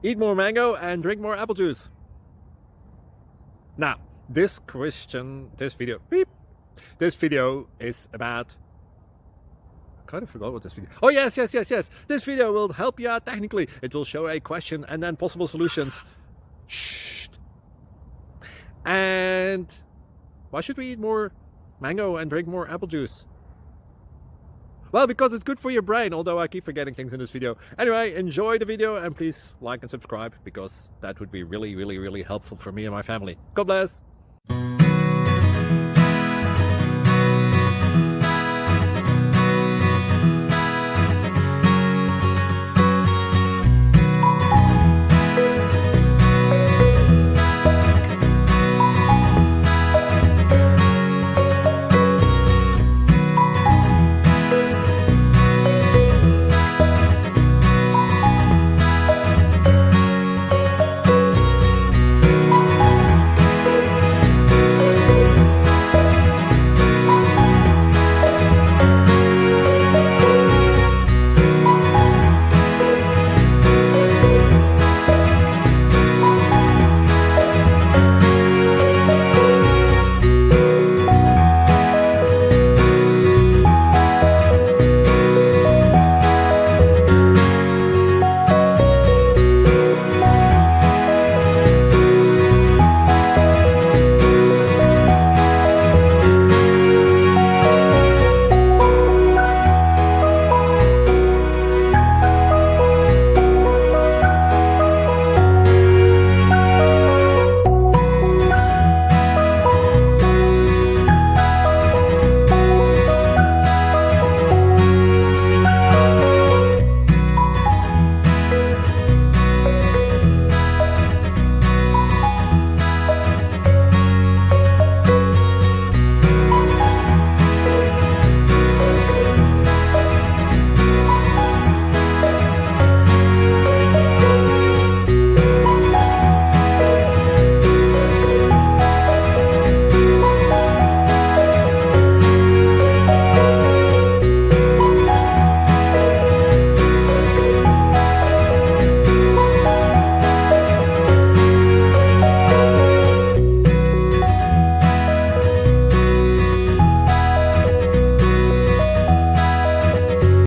Eat more mango and drink more apple juice. Now, this video is about... I kind of forgot what this video... Oh, yes. This video will help you out technically. It will show a question and then possible solutions. Shh. And why should we eat more mango and drink more apple juice? Well, because it's good for your brain, although I keep forgetting things in this video. Anyway, enjoy the video and please like and subscribe, because that would be really helpful for me and my family. God bless!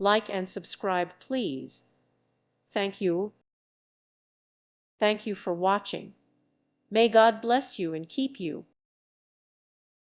Like and subscribe, please. Thank you. Thank you for watching. May God bless you and keep you.